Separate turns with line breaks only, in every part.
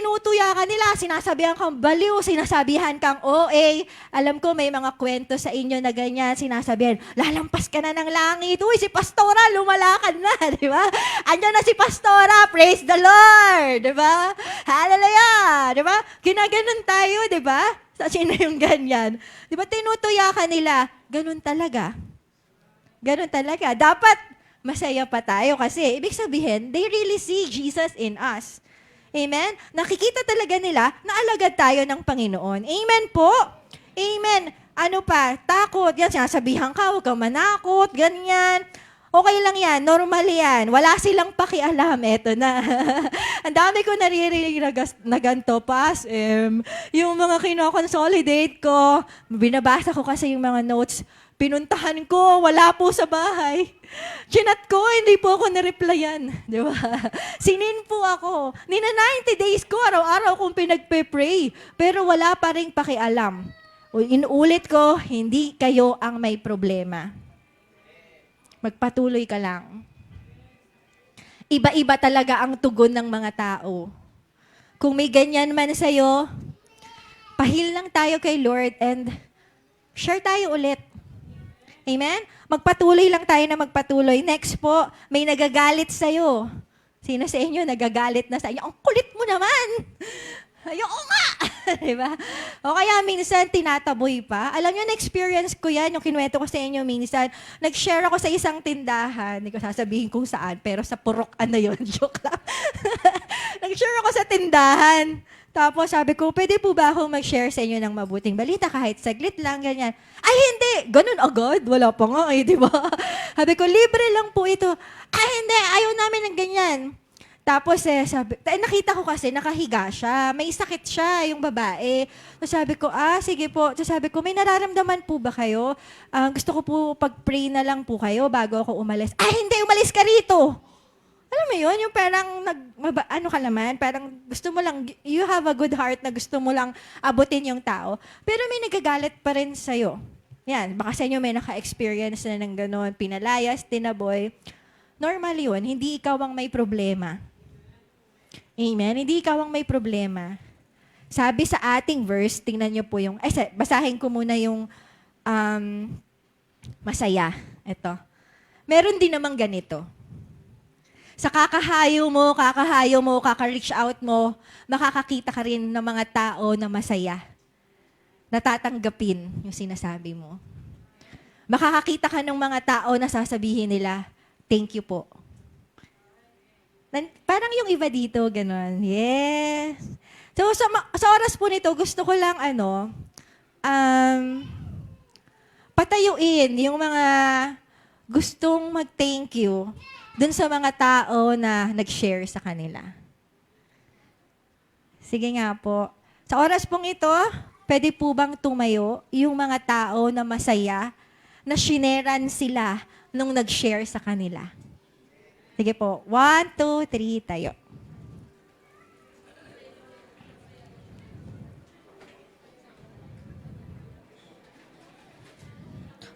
tinutuya ka nila, sinasabihan kang baliw, sinasabihan kang OA. Alam ko may mga kwento sa inyo na ganyan, sinasabihan, lalampas ka na ng langit. Uy, si Pastora, lumalakad na, di ba? Andiyan na si Pastora, praise the Lord, di ba? Hallelujah, di ba? Ginaganon tayo, di ba? Sa sino yung ganyan? Di ba tinutuya ka nila? Ganun talaga. Ganun talaga. Dapat masaya pa tayo kasi ibig sabihin, they really see Jesus in us. Amen? Nakikita talaga nila na alagad tayo ng Panginoon. Amen po? Amen. Ano pa? Takot. Yan, sinasabihan ka, huwag kang manakot, ganyan. Okay lang yan, normal yan. Wala silang pakialam. Eto na. Ang dami ko naririnig na ganito, Pas. Yung mga kino-consolidate ko, binabasa ko kasi yung mga notes. Pinuntahan ko, wala po sa bahay. Chinat ko, hindi po ako na-replyan. Di ba? Sinin po ako. Nina 90 days ko, araw-araw kong pinagpe-pray. Pero wala pa rin pakialam. Inuulit ko, hindi kayo ang may problema. Magpatuloy ka lang. Iba-iba talaga ang tugon ng mga tao. Kung may ganyan man sa'yo, pahil lang tayo kay Lord and share tayo ulit. Amen? Magpatuloy lang tayo na magpatuloy. Next po, may nagagalit sa'yo. Sino sa inyo nagagalit na sa inyo? Ang kulit mo naman! Ayoko nga! Diba? O kaya minsan tinataboy pa. Alam nyo, na-experience ko yan, yung kinuwento ko sa inyo minsan. Nag-share ako sa isang tindahan. Hindi ko sasabihin kung saan, pero sa Purok, ano yun? Joke lang. Nag-share ako sa tindahan. Tapos sabi ko, pwede po ba ako mag-share sa inyo ng mabuting balita kahit saglit lang, ganyan. Ay, hindi! Ganun agad. Wala pa nga eh, di ba? Sabi ko, libre lang po ito. Ay, hindi! Ayaw namin ng ganyan. Tapos nakita ko kasi nakahiga siya. May sakit siya, yung babae. So sabi ko, sige po. So sabi ko, may nararamdaman po ba kayo? Gusto ko po pag-pray na lang po kayo bago ako umalis. Hindi, umalis ka rito! Alam mo yun, yung parang, ano ka naman, parang gusto mo lang, you have a good heart na gusto mo lang abutin yung tao. Pero may nagagalit pa rin sa'yo. Yan, baka sa inyo may naka-experience na ng gano'n, pinalayas, tinaboy. Normal yun, hindi ikaw ang may problema. Amen? Hindi ikaw ang may problema. Sabi sa ating verse, tingnan nyo po yung, basahin ko muna yung masaya. Ito. Meron din namang ganito. Sa kakahayo mo, kaka-reach out mo, makakakita ka rin ng mga tao na masaya. Natatanggapin yung sinasabi mo. Makakakita ka ng mga tao na sasabihin nila, thank you po. Parang yung iba dito, gano'n. Yes. So, sa oras po nito, gusto ko lang, patayuin yung mga gustong mag-thank you dun sa mga tao na nag-share sa kanila. Sige nga po. Sa oras pong ito, pwede po bang tumayo yung mga tao na masaya na shineran sila nung nag-share sa kanila? Sige po. 1, 2, 3, tayo.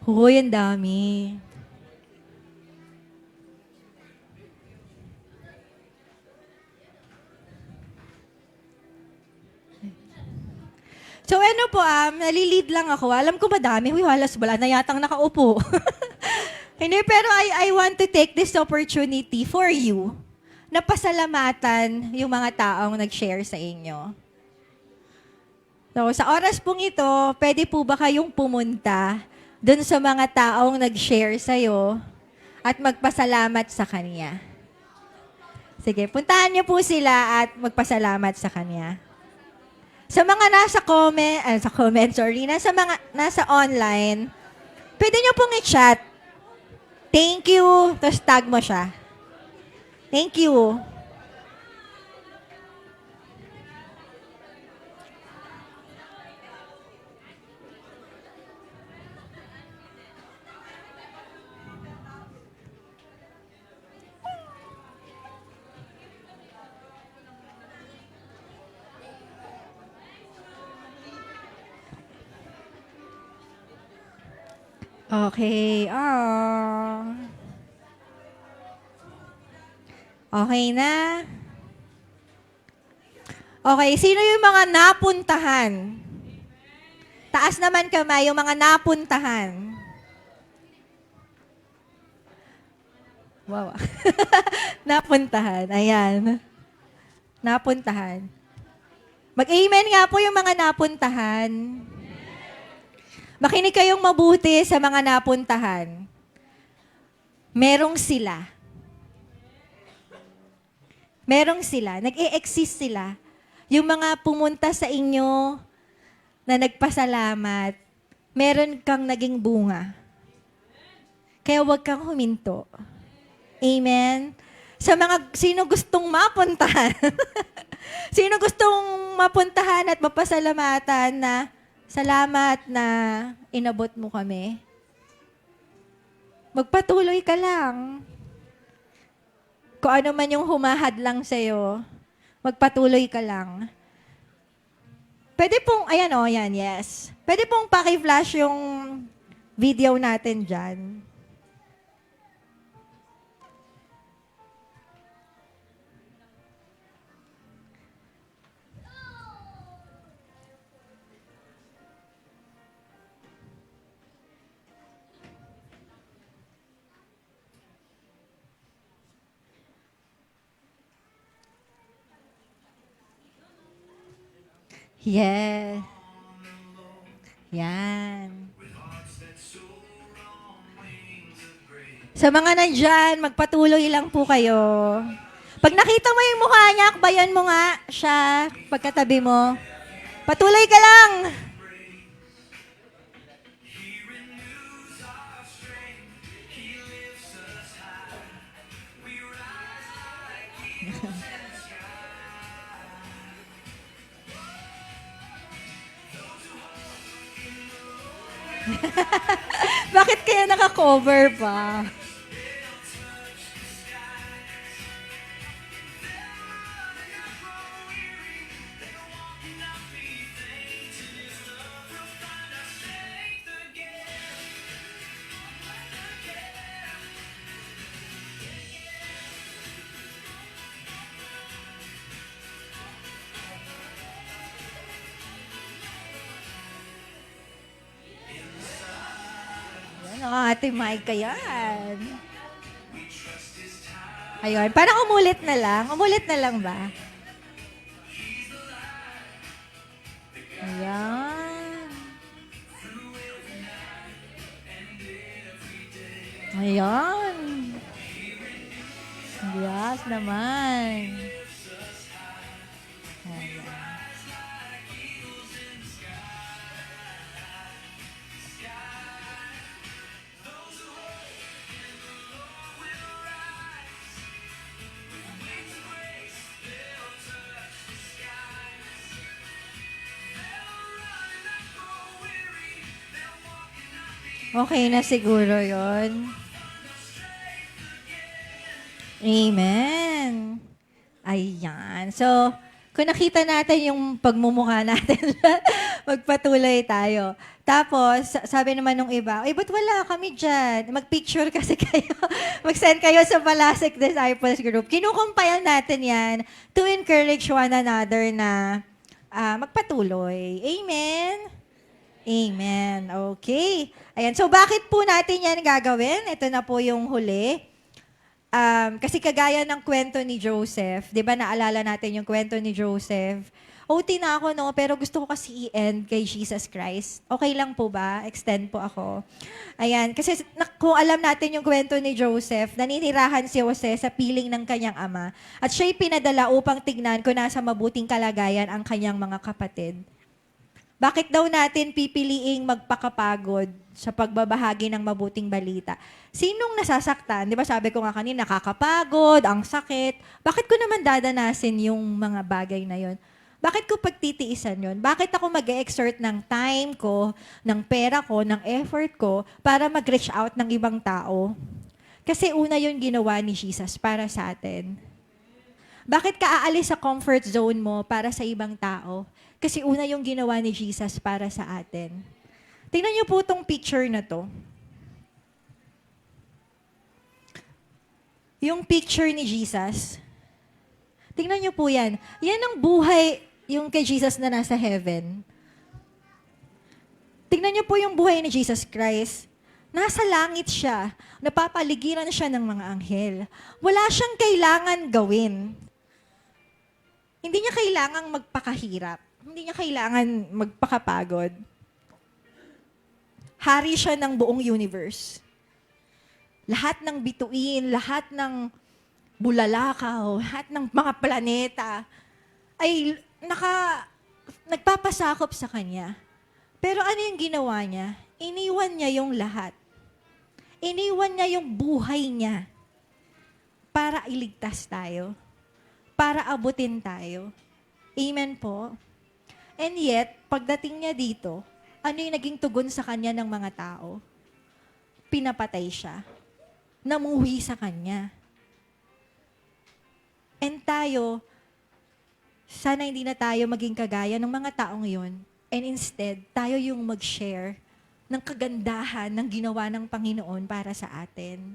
Hoy, ang dami. So ano po, nalilid lang ako. Alam ko madami. Huy, halos wala na yatang nakaupo. Hindi, pero I want to take this opportunity for you na pasalamatan yung mga taong nag-share sa inyo. So, sa oras pong ito, pwede po ba kayong pumunta dun sa mga taong nag-share sa'yo at magpasalamat sa kanya? Sige, puntahan niyo po sila at magpasalamat sa kanya. Sa mga nasa online, pwede niyo pong i-chat. Thank you. Tapos tag mo siya. Thank you. Okay. Okay na. Okay, sino yung mga napuntahan? Taas naman kamay, yung mga napuntahan. Wow. Napuntahan, ayan. Napuntahan. Mag-amen nga po yung mga napuntahan. Makinig kayong mabuti sa mga napuntahan. Merong sila. Merong sila. Nag-e-exist sila. Yung mga pumunta sa inyo na nagpasalamat, meron kang naging bunga. Kaya huwag kang huminto. Amen? Sa mga, sino gustong mapuntahan? Sino gustong mapuntahan at mapasalamatan na salamat na inabot mo kami? Magpatuloy ka lang. Kung ano man yung humahad lang sa'yo, magpatuloy ka lang. Pwede pong, ayan o, yan, yes. Pwede pong paki-flash yung video natin dyan. Yes. Yan. Sa mga nandyan, magpatuloy lang po kayo. Pag nakita mo yung mukha niya, akbayan mo nga siya pagkatabi mo. Patuloy ka lang. Bakit kaya naka-cover pa? Yan, Ate Micah yan. Ayun, parang umulit na lang. Umulit na lang ba? Ayan. Ayan. Yes naman. Ayan. Okay na siguro yon. Amen. Ayan. So, kung nakita natin yung pagmumukha natin, magpatuloy tayo. Tapos, sabi naman nung iba, eh, ba't wala kami dyan? Mag-picture kasi kayo. Mag-send kayo sa Palasik Disciples Group. Kinukumpayan natin yan to encourage one another na magpatuloy. Amen? Amen. Okay. Ayan. So, bakit po natin yan gagawin? Ito na po yung huli. Kasi kagaya ng kwento ni Joseph, di ba naalala natin yung kwento ni Joseph? OT na ako, no? Pero gusto ko kasi i-end kay Jesus Christ. Okay lang po ba? Extend po ako. Ayan. Kasi kung alam natin yung kwento ni Joseph, naninirahan si Jose sa piling ng kanyang ama. At siya'y pinadala upang tignan kung nasa mabuting kalagayan ang kanyang mga kapatid. Bakit daw natin pipiliing magpakapagod sa pagbabahagi ng mabuting balita? Sinong nasasaktan? Di ba sabi ko nga kanina, nakakapagod, ang sakit. Bakit ko naman dadanasin yung mga bagay na yon? Bakit ko pagtitiisan yon? Bakit ako mag-exert ng time ko, ng pera ko, ng effort ko para mag-reach out ng ibang tao? Kasi una yon ginawa ni Jesus para sa atin. Bakit ka aalis sa comfort zone mo para sa ibang tao? Kasi una yung ginawa ni Jesus para sa atin. Tingnan niyo po itong picture na to. Yung picture ni Jesus. Tingnan niyo po yan. Yan ang buhay yung kay Jesus na nasa heaven. Tingnan niyo po yung buhay ni Jesus Christ. Nasa langit siya. Napapaligiran siya ng mga anghel. Wala siyang kailangan gawin. Hindi niya kailangang magpakahirap. Hindi niya kailangan magpakapagod. Hari siya ng buong universe. Lahat ng bituin, lahat ng bulalakaw, lahat ng mga planeta ay nagpapasakop sa kanya. Pero ano yung ginawa niya? Iniwan niya yung lahat. Iniwan niya yung buhay niya para iligtas tayo. Para abutin tayo. Amen po. And yet, pagdating niya dito, ano yung naging tugon sa kanya ng mga tao? Pinapatay siya. Namuhi sa kanya. And tayo, sana hindi na tayo maging kagaya ng mga taong yun. And instead, tayo yung mag-share ng kagandahan ng ginawa ng Panginoon para sa atin.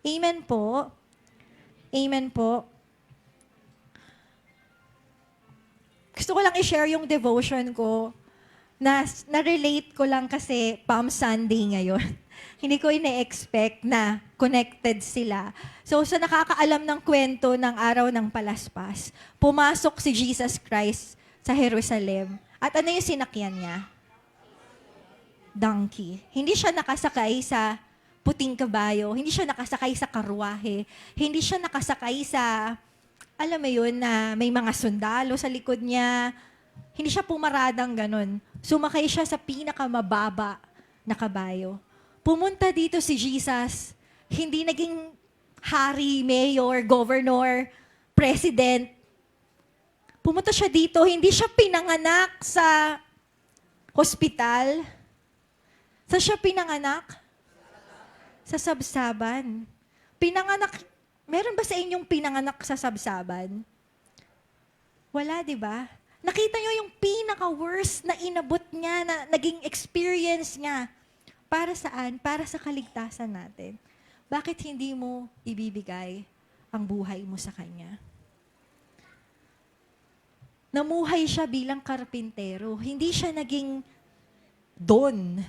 Amen po. Amen po. Gusto ko lang i-share yung devotion ko na-relate ko lang kasi Palm Sunday ngayon. Hindi ko ine-expect na connected sila. So, sa nakakaalam ng kwento ng araw ng Palaspas, pumasok si Jesus Christ sa Jerusalem. At ano yung sinakyan niya? Donkey. Hindi siya nakasakay sa puting kabayo. Hindi siya nakasakay sa karwahe. Hindi siya nakasakay sa, alam mo yun, na may mga sundalo sa likod niya. Hindi siya pumaradang ganun. Sumakay siya sa pinakamababa na kabayo. Pumunta dito si Jesus. Hindi naging hari, mayor, governor, president. Pumunta siya dito, hindi siya pinanganak sa hospital. Sa siya pinanganak? Sa sabsaban. Pinanganak, meron ba sa inyong pinanganak sa sabsaban? Wala, di ba? Nakita niyo yung pinaka-worst na inabot niya, na naging experience niya. Para saan? Para sa kaligtasan natin. Bakit hindi mo ibibigay ang buhay mo sa Kanya? Namuhay siya bilang karpintero. Hindi siya naging don.